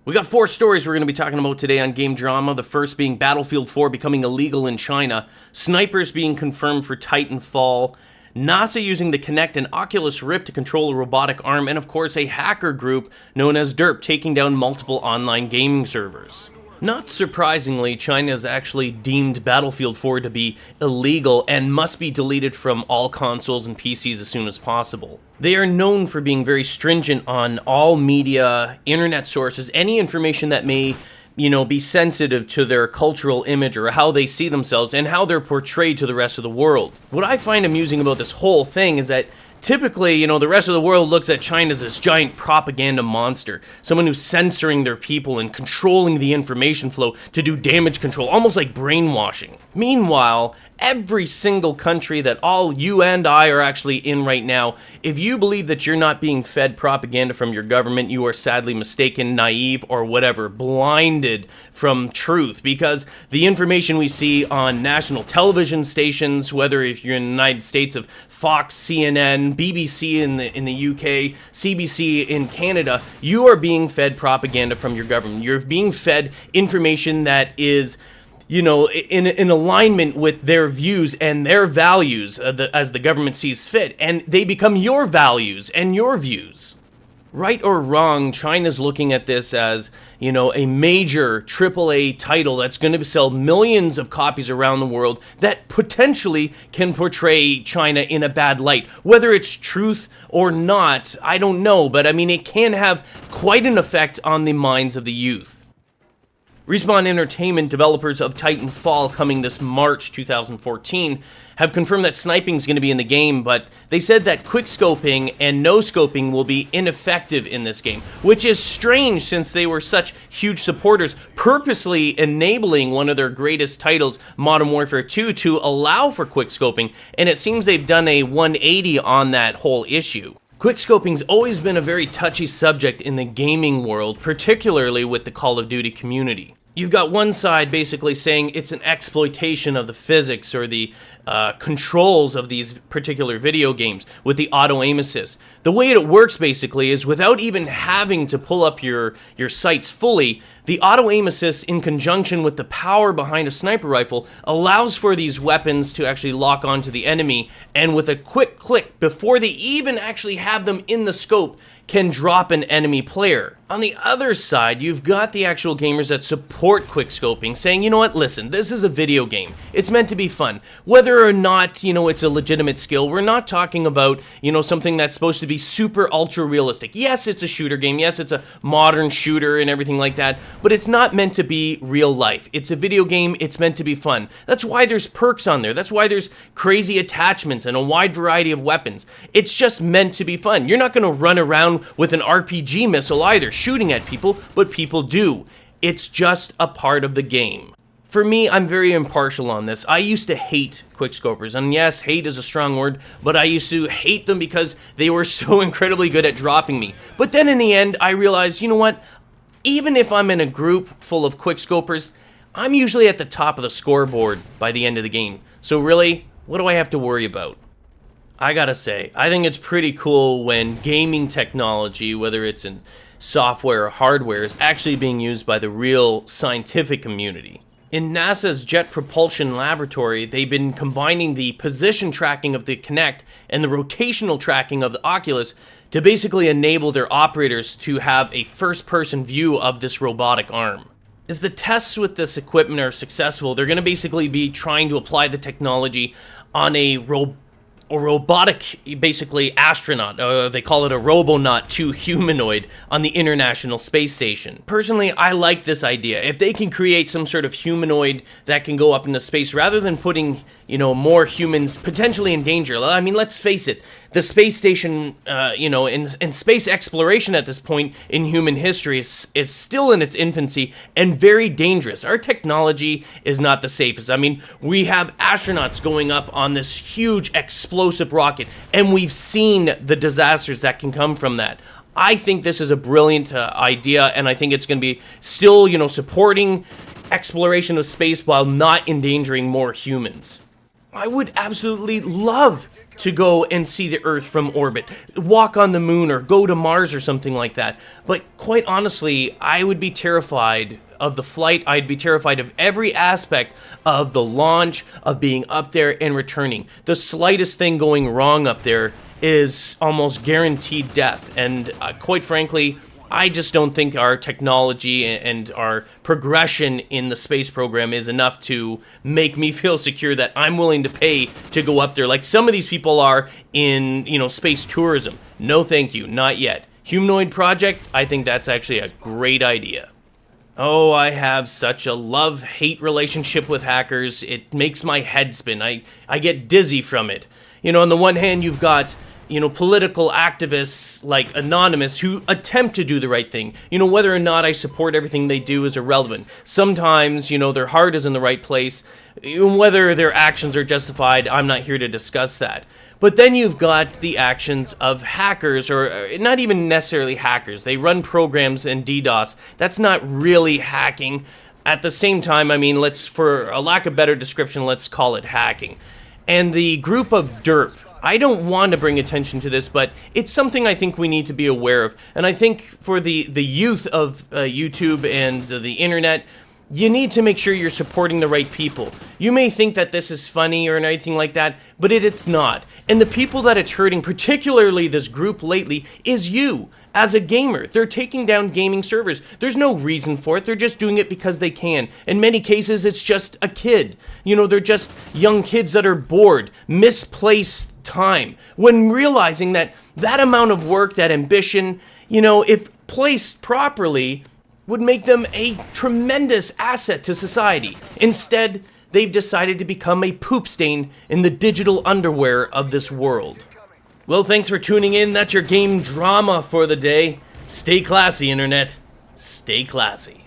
We got 4 stories we're going to be talking about today on Game Drama. The first being Battlefield 4 becoming illegal in China, snipers being confirmed for Titanfall, NASA using the Kinect and Oculus Rift to control a robotic arm, and of course a hacker group known as DERP taking down multiple online gaming servers. Not surprisingly, China has actually deemed Battlefield 4 to be illegal and must be deleted from all consoles and PCs as soon as possible. They are known for being very stringent on all media, internet sources, any information that may, be sensitive to their cultural image or how they see themselves and how they're portrayed to the rest of the world. What I find amusing about this whole thing is that typically, the rest of the world looks at China as this giant propaganda monster, someone who's censoring their people and controlling the information flow to do damage control, almost like brainwashing. Meanwhile, every single country that all you and I are actually in right now, if you believe that you're not being fed propaganda from your government, you are sadly mistaken, naive, or whatever, blinded from truth, because the information we see on national television stations, whether if you're in the United States of Fox, CNN, BBC in the UK, CBC in Canada, you are being fed propaganda from your government. You're being fed information that is in alignment with their views and their values as the government sees fit, and they become your values and your views. Right or wrong, China's looking at this as, a major AAA title that's going to sell millions of copies around the world that potentially can portray China in a bad light. Whether it's truth or not, I don't know, but it can have quite an effect on the minds of the youth. Respawn Entertainment, developers of Titanfall coming this March 2014, have confirmed that sniping is going to be in the game, but they said that quickscoping and no-scoping will be ineffective in this game, which is strange since they were such huge supporters, purposely enabling one of their greatest titles, Modern Warfare 2, to allow for quickscoping, and it seems they've done a 180 on that whole issue. Quickscoping's always been a very touchy subject in the gaming world, particularly with the Call of Duty community. You've got one side basically saying it's an exploitation of the physics or the controls of these particular video games with the auto aim assist. The way it works basically is without even having to pull up your sights fully, the auto aim assist in conjunction with the power behind a sniper rifle allows for these weapons to actually lock onto the enemy, and with a quick click before they even actually have them in the scope can drop an enemy player. On the other side, you've got the actual gamers that support quickscoping saying, you know what, listen, this is a video game. It's meant to be fun. Whether or not, it's a legitimate skill, we're not talking about, something that's supposed to be super ultra realistic. Yes, it's a shooter game. Yes, it's a modern shooter and everything like that, but it's not meant to be real life. It's a video game. It's meant to be fun. That's why there's perks on there. That's why there's crazy attachments and a wide variety of weapons. It's just meant to be fun. You're not going to run around with an RPG missile either, shooting at people, but people do. It's just a part of the game. For me, I'm very impartial on this. I used to hate quickscopers, and yes, hate is a strong word, but I used to hate them because they were so incredibly good at dropping me. But then in the end, I realized, you know what? Even if I'm in a group full of quickscopers, I'm usually at the top of the scoreboard by the end of the game. So really, what do I have to worry about? I gotta say, I think it's pretty cool when gaming technology, whether it's in software or hardware, is actually being used by the real scientific community. In NASA's Jet Propulsion Laboratory, they've been combining the position tracking of the Kinect and the rotational tracking of the Oculus to basically enable their operators to have a first-person view of this robotic arm. If the tests with this equipment are successful, they're going to basically be trying to apply the technology on a robotic, basically, astronaut. They call it a robonaut 2 humanoid on the International Space Station. Personally, I like this idea. If they can create some sort of humanoid that can go up into space, rather than putting, more humans potentially in danger. I mean, let's face it, the space station, in space exploration at this point in human history is still in its infancy and very dangerous. Our technology is not the safest. I mean, we have astronauts going up on this huge explosive rocket, and we've seen the disasters that can come from that. I think this is a brilliant idea, and I think it's going to be still, supporting exploration of space while not endangering more humans. I would absolutely love to go and see the Earth from orbit, walk on the moon, or go to Mars or something like that. But quite honestly, I would be terrified of the flight. I'd be terrified of every aspect of the launch, of being up there and returning. The slightest thing going wrong up there is almost guaranteed death. And quite frankly, I just don't think our technology and our progression in the space program is enough to make me feel secure that I'm willing to pay to go up there like some of these people are in, space tourism. No thank you, not yet. Humanoid project, I think that's actually a great idea. Oh, I have such a love-hate relationship with hackers. It makes my head spin. I get dizzy from it. On the one hand, you've got political activists like Anonymous who attempt to do the right thing. Whether or not I support everything they do is irrelevant. Sometimes, their heart is in the right place. Whether their actions are justified, I'm not here to discuss that. But then you've got the actions of hackers, or not even necessarily hackers. They run programs in DDoS. That's not really hacking. At the same time, for a lack of better description, let's call it hacking. And the group of DERP, I don't want to bring attention to this, but it's something I think we need to be aware of. And I think for the youth of YouTube and the internet, you need to make sure you're supporting the right people. You may think that this is funny or anything like that, but it's not. And the people that it's hurting, particularly this group lately, is you. As a gamer, they're taking down gaming servers. There's no reason for it. They're just doing it because they can. In many cases, it's just a kid. They're just young kids that are bored, misplaced time. When realizing that amount of work, that ambition, if placed properly, would make them a tremendous asset to society. Instead, they've decided to become a poop stain in the digital underwear of this world. Well, thanks for tuning in. That's your game drama for the day. Stay classy, Internet. Stay classy.